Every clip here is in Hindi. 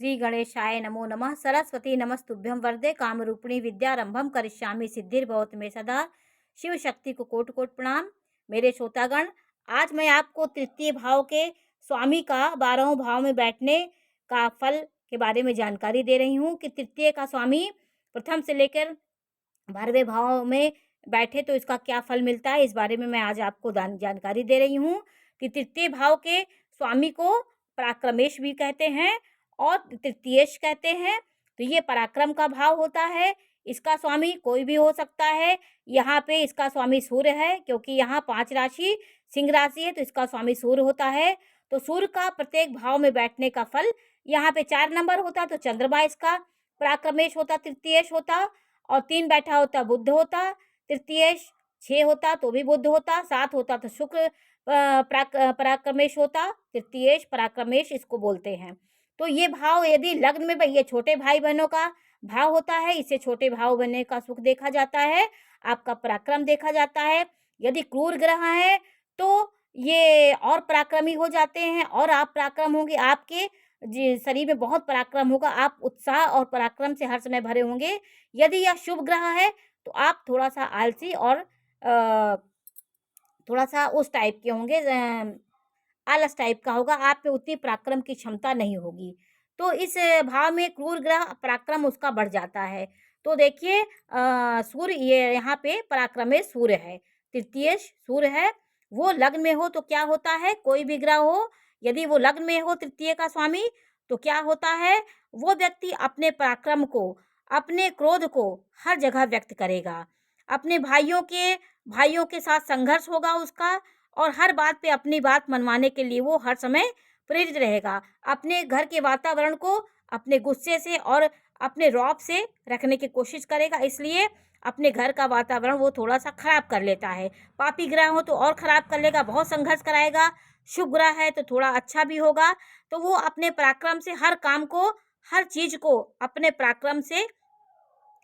श्री गणेशाय नमो नमः। सरस्वती नमस्तुभ्यं वरदे कामरूपिणी विद्यारंभम करिष्यामि सिद्धिर्भवतु मे सदा। शिव शक्ति को कोटि कोटि प्रणाम। मेरे श्रोतागण, आज मैं आपको तृतीय भाव के स्वामी का 12वें भाव में बैठने का फल के बारे में जानकारी दे रही हूँ कि तृतीय का स्वामी प्रथम से लेकर 12वें भाव में बैठे तो इसका क्या फल मिलता है, इस बारे में मैं आज आपको जानकारी दे रही हूँ कि तृतीय भाव के स्वामी को पराक्रमेश भी कहते हैं और तृतीयेश कहते हैं। तो ये पराक्रम का भाव होता है। इसका स्वामी कोई भी हो सकता है। यहाँ पे इसका स्वामी सूर्य है, क्योंकि यहाँ 5 राशि सिंह राशि है, तो इसका स्वामी सूर्य होता है। तो सूर्य का प्रत्येक भाव में बैठने का फल यहाँ पे 4 नंबर होता, तो चंद्रमा इसका पराक्रमेश होता, तृतीयेश होता। और 3 बैठा होता बुध होता, तृतीयेश 6 होता तो भी बुध होता, 7 होता तो शुक्र पराक्रमेश होता, तृतीयेश पराक्रमेश इसको बोलते हैं। तो ये भाव यदि लग्न में, ये छोटे भाई बहनों का भाव होता है, इससे छोटे भाव बनने का सुख देखा जाता है, आपका पराक्रम देखा जाता है। यदि क्रूर ग्रह है तो ये और पराक्रमी हो जाते हैं और आप पराक्रम होंगे, आपके शरीर में बहुत पराक्रम होगा, आप उत्साह और पराक्रम से हर समय भरे होंगे। यदि यह शुभ ग्रह है तो आप थोड़ा सा आलसी और थोड़ा सा उस टाइप के होंगे, आलस टाइप का होगा, आप में उतनी पराक्रम की क्षमता नहीं होगी। तो इस भाव में क्रूर ग्रह पराक्रम उसका बढ़ जाता है। तो देखिए सूर्य, ये यहाँ पे पराक्रम में सूर्य है, तृतीय सूर्य है। वो लग्न में हो तो क्या होता है, कोई भी ग्रह हो यदि वो लग्न में हो तृतीय का स्वामी, तो क्या होता है, वो व्यक्ति अपने पराक्रम को, अपने क्रोध को हर जगह व्यक्त करेगा। अपने भाइयों के साथ संघर्ष होगा उसका, और हर बात पे अपनी बात मनवाने के लिए वो हर समय प्रेरित रहेगा। अपने घर के वातावरण को अपने गुस्से से और अपने रौब से रखने की कोशिश करेगा, इसलिए अपने घर का वातावरण वो थोड़ा सा खराब कर लेता है। पापी ग्रह हो तो और खराब कर लेगा, बहुत संघर्ष कराएगा। शुभ ग्रह है तो थोड़ा अच्छा भी होगा। तो वो अपने पराक्रम से हर काम को, हर चीज को अपने पराक्रम से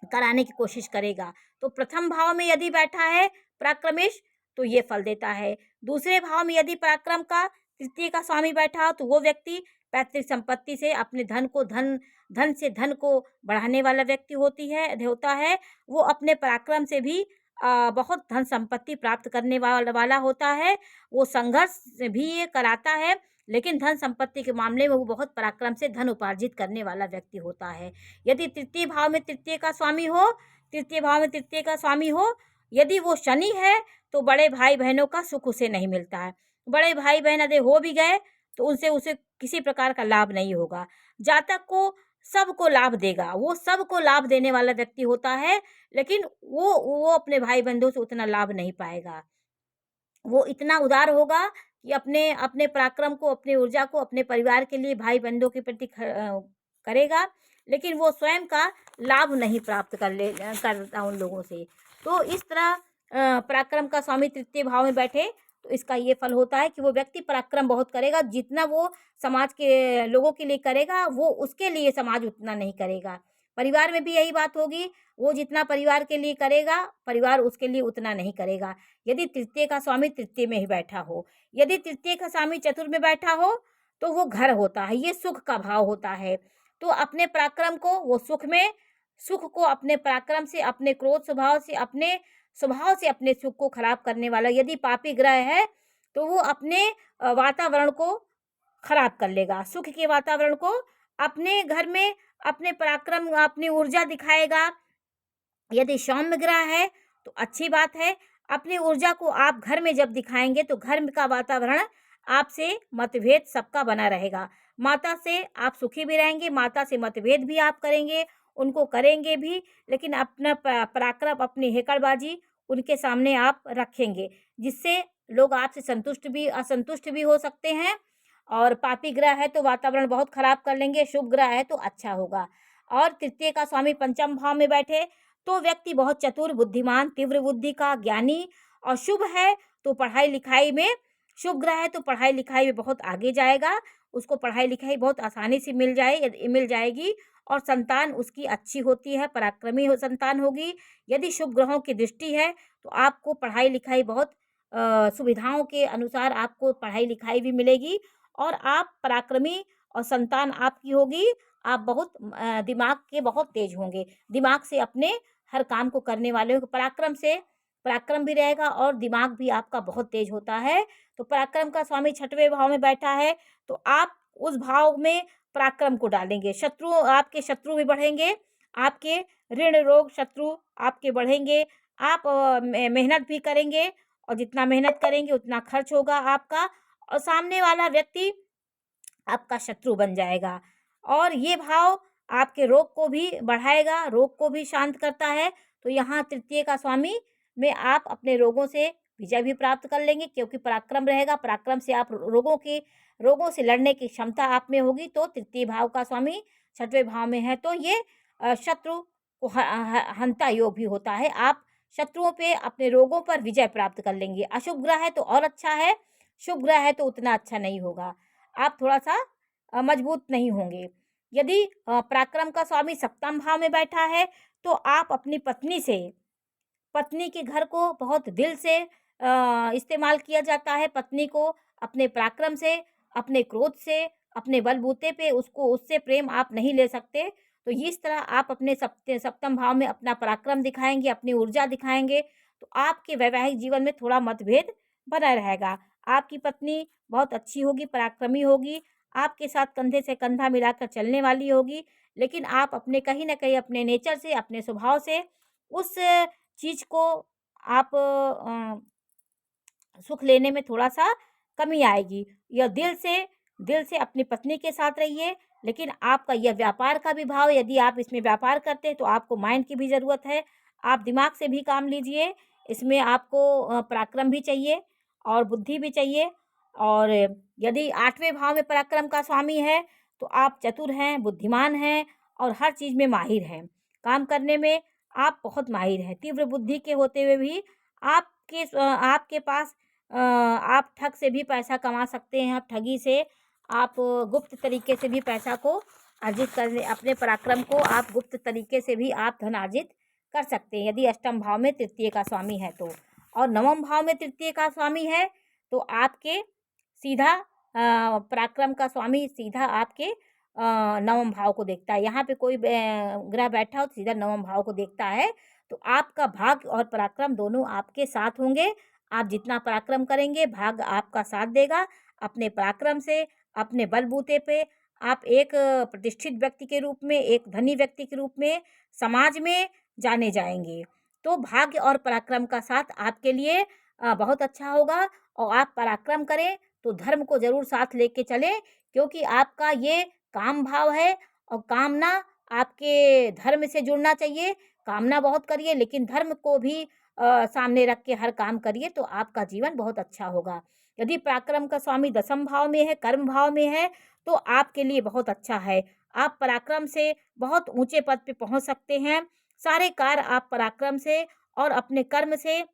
कराने की कोशिश करेगा। तो प्रथम भाव में यदि बैठा है पराक्रमेश तो ये फल देता है। दूसरे भाव में यदि पराक्रम का तृतीय का स्वामी बैठा हो तो वो व्यक्ति पैतृक संपत्ति से अपने धन से धन को बढ़ाने वाला व्यक्ति होता है। वो अपने पराक्रम से भी बहुत धन संपत्ति प्राप्त करने वाला होता है। वो संघर्ष भी ये कराता है, लेकिन धन संपत्ति के मामले में वो बहुत पराक्रम से धन उपार्जित करने वाला व्यक्ति होता है। यदि तृतीय भाव में तृतीय का स्वामी हो, यदि वो शनि है तो बड़े भाई बहनों का सुख उसे नहीं मिलता है। बड़े भाई बहन यदि हो भी गए तो उसे किसी प्रकार का लाभ नहीं होगा। जातक को सबको लाभ देगा, वो सबको लाभ देने वाला व्यक्ति होता है, लेकिन वो अपने भाई बंधुओं से उतना लाभ नहीं पाएगा। वो इतना उदार होगा कि अपने अपने पराक्रम को, अपनी ऊर्जा को अपने परिवार के लिए, भाई बंधुओं के प्रति करेगा, लेकिन वो स्वयं का लाभ नहीं प्राप्त करता उन लोगों से। तो इस तरह पराक्रम का स्वामी तृतीय भाव में बैठे तो इसका ये फल होता है कि वो व्यक्ति पराक्रम बहुत करेगा। जितना वो समाज के लोगों के लिए करेगा, वो उसके लिए समाज उतना नहीं करेगा। परिवार में भी यही बात होगी, वो जितना परिवार के लिए करेगा, परिवार उसके लिए उतना नहीं करेगा। यदि तृतीय का स्वामी तृतीय में ही बैठा हो, यदि तृतीय का स्वामी चतुर्थ में बैठा हो तो वो घर होता है, ये सुख का भाव होता है। तो अपने पराक्रम को वो सुख को अपने पराक्रम से, अपने क्रोध स्वभाव से, अपने स्वभाव से अपने सुख को खराब करने वाला यदि पापी ग्रह है तो वो अपने वातावरण को खराब कर लेगा। सुख के वातावरण को अपने घर में अपने पराक्रम, अपनी ऊर्जा दिखाएगा। यदि सौम्य ग्रह है तो अच्छी बात है, अपनी ऊर्जा को आप घर में जब दिखाएंगे तो घर का वातावरण आपसे मतभेद सबका बना रहेगा। माता से आप सुखी भी रहेंगे, माता से मतभेद भी आप करेंगे, उनको करेंगे भी, लेकिन अपना पराक्रम, अपनी हेकड़बाजी उनके सामने आप रखेंगे, जिससे लोग आपसे संतुष्ट भी असंतुष्ट भी हो सकते हैं। और पापी ग्रह है तो वातावरण बहुत खराब कर लेंगे, शुभ ग्रह है तो अच्छा होगा। और तृतीय का स्वामी पंचम भाव में बैठे तो व्यक्ति बहुत चतुर, बुद्धिमान, तीव्र बुद्धि का ज्ञानी, और शुभ है तो पढ़ाई लिखाई में, शुभ ग्रह है तो पढ़ाई लिखाई में बहुत आगे जाएगा, उसको पढ़ाई लिखाई बहुत आसानी से मिल जाएगी। और संतान उसकी अच्छी होती है, पराक्रमी संतान होगी। यदि शुभ ग्रहों की दृष्टि है तो आपको पढ़ाई लिखाई बहुत सुविधाओं के अनुसार आपको पढ़ाई लिखाई भी मिलेगी, और आप पराक्रमी और संतान आपकी होगी। आप बहुत दिमाग के बहुत तेज होंगे। दिमाग से अपने हर काम को करने वाले हो। पराक्रम भी रहेगा और दिमाग भी आपका बहुत तेज होता है। तो पराक्रम का स्वामी छठवें भाव में बैठा है, तो आप उस भाव में पराक्रम को डालेंगे। आपके शत्रु भी बढ़ेंगे, आपके ऋण रोग शत्रु आपके बढ़ेंगे। आप मेहनत भी करेंगे और जितना मेहनत करेंगे उतना खर्च होगा आपका, और सामने वाला व्यक्ति आपका शत्रु बन जाएगा। और ये भाव आपके रोग को भी बढ़ाएगा, रोग को भी शांत करता है। तो यहाँ तृतीय का स्वामी में आप अपने रोगों से विजय भी प्राप्त कर लेंगे, क्योंकि पराक्रम रहेगा। पराक्रम से आप रोगों से लड़ने की क्षमता आप में होगी। तो तृतीय भाव का स्वामी छठवें भाव में है, तो ये शत्रु को हंता योग भी होता है। आप शत्रुओं पे अपने रोगों पर विजय प्राप्त कर लेंगे। अशुभ ग्रह है तो और अच्छा है, शुभ ग्रह है तो उतना अच्छा नहीं होगा। आप थोड़ा सा मजबूत नहीं होंगे। यदि पराक्रम का स्वामी सप्तम भाव में बैठा है, तो आप अपनी पत्नी के घर को बहुत दिल से इस्तेमाल किया जाता है। पत्नी को अपने पराक्रम से, अपने क्रोध से, अपने बलबूते पे उससे प्रेम आप नहीं ले सकते। तो इस तरह आप अपने सप्तम भाव में अपना पराक्रम दिखाएंगे, अपनी ऊर्जा दिखाएंगे, तो आपके वैवाहिक जीवन में थोड़ा मतभेद बना रहेगा। आपकी पत्नी बहुत अच्छी होगी, पराक्रमी होगी, आपके साथ कंधे से कंधा मिलाकर चलने वाली होगी, लेकिन आप अपने कहीं न कहीं अपने नेचर से, अपने स्वभाव से उस चीज़ को आप सुख लेने में थोड़ा-सा कमी आएगी। यह दिल से अपनी पत्नी के साथ रहिए, लेकिन आपका यह व्यापार का भी भाव, यदि आप इसमें व्यापार करते हैं तो आपको माइंड की भी ज़रूरत है। आप दिमाग से भी काम लीजिए, इसमें आपको पराक्रम भी चाहिए और बुद्धि भी चाहिए। और यदि 8वें भाव में पराक्रम का स्वामी है, तो आप चतुर हैं, बुद्धिमान हैं और हर चीज़ में माहिर हैं। काम करने में आप बहुत माहिर हैं। तीव्र बुद्धि के होते हुए भी आपके पास आप ठग से भी पैसा कमा सकते हैं। आप ठगी से, आप गुप्त तरीके से भी पैसा को अर्जित करने, अपने पराक्रम को आप गुप्त तरीके से भी आप धन अर्जित कर सकते हैं, यदि अष्टम भाव में तृतीय का स्वामी है तो। और नवम भाव में तृतीय का स्वामी है, तो आपके सीधा पराक्रम का स्वामी सीधा आपके नवम भाव को देखता है। यहाँ पे कोई ग्रह बैठा हो तो सीधा नवम भाव को देखता है। तो आपका भाग्य और पराक्रम दोनों आपके साथ होंगे। आप जितना पराक्रम करेंगे, भाग्य आपका साथ देगा। अपने पराक्रम से, अपने बलबूते पे आप एक प्रतिष्ठित व्यक्ति के रूप में, एक धनी व्यक्ति के रूप में समाज में जाने जाएंगे। तो भाग्य और पराक्रम का साथ आपके लिए बहुत अच्छा होगा। और आप पराक्रम करें तो धर्म को ज़रूर साथ लेके चलें, क्योंकि आपका ये काम भाव है और कामना आपके धर्म से जुड़ना चाहिए। कामना बहुत करिए, लेकिन धर्म को भी सामने रख के हर काम करिए, तो आपका जीवन बहुत अच्छा होगा। यदि पराक्रम का स्वामी दसम भाव में है, कर्म भाव में है, तो आपके लिए बहुत अच्छा है। आप पराक्रम से बहुत ऊंचे पद पे पहुंच सकते हैं। सारे कार्य आप पराक्रम से और अपने कर्म से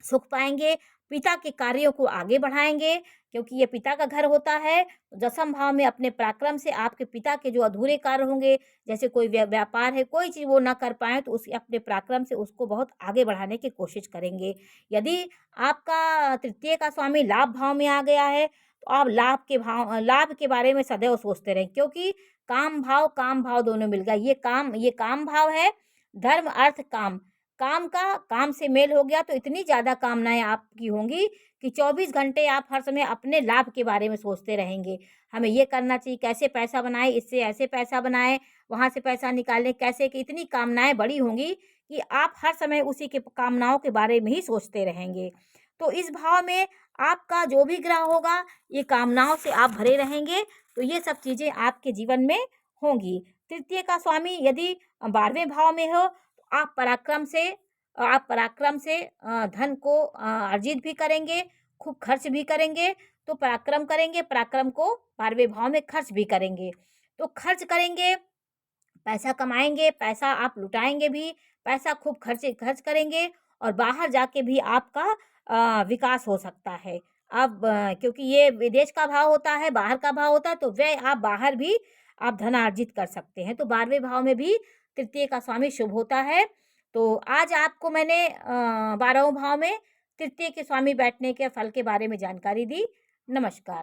सुख पाएंगे। पिता के कार्यों को आगे बढ़ाएंगे, क्योंकि ये पिता का घर होता है। दसम भाव में अपने पराक्रम से आपके पिता के जो अधूरे कार्य होंगे, जैसे कोई व्यापार है, कोई चीज़ वो ना कर पाएँ, तो उस अपने पराक्रम से उसको बहुत आगे बढ़ाने की कोशिश करेंगे। यदि आपका तृतीय का स्वामी लाभ भाव में आ गया है, तो आप लाभ के बारे में सदैव सोचते रहें, क्योंकि काम भाव दोनों मिल गया। ये काम भाव है, धर्म अर्थ काम। काम से मेल हो गया तो इतनी ज़्यादा कामनाएँ आपकी होंगी कि 24 घंटे आप हर समय अपने लाभ के बारे में सोचते रहेंगे। हमें ये करना चाहिए, कैसे पैसा बनाएँ, इससे ऐसे पैसा बनाएँ, वहाँ से पैसा निकालें, कैसे, कि इतनी कामनाएँ बड़ी होंगी कि आप हर समय उसी के कामनाओं के बारे में ही सोचते रहेंगे। तो इस भाव में आपका जो भी ग्रह होगा, ये कामनाओं से आप भरे रहेंगे, तो ये सब चीज़ें आपके जीवन में होंगी। तृतीय का स्वामी यदि 12वें भाव में हो, आप पराक्रम से धन को अर्जित भी करेंगे, खूब खर्च भी करेंगे। तो पराक्रम को 12वें भाव में खर्च भी करेंगे। तो खर्च करेंगे, पैसा कमाएँगे, पैसा आप लुटाएँगे भी, पैसा खूब खर्च करेंगे और बाहर जाके भी आपका विकास हो सकता है। अब क्योंकि ये विदेश का भाव होता है, बाहर का भाव होता है, तो व्यय आप बाहर भी आप धनार्जित कर सकते हैं। तो 12वें भाव में भी तृतीय का स्वामी शुभ होता है। तो आज आपको मैंने 12वें भाव में तृतीय के स्वामी बैठने के फल के बारे में जानकारी दी। नमस्कार।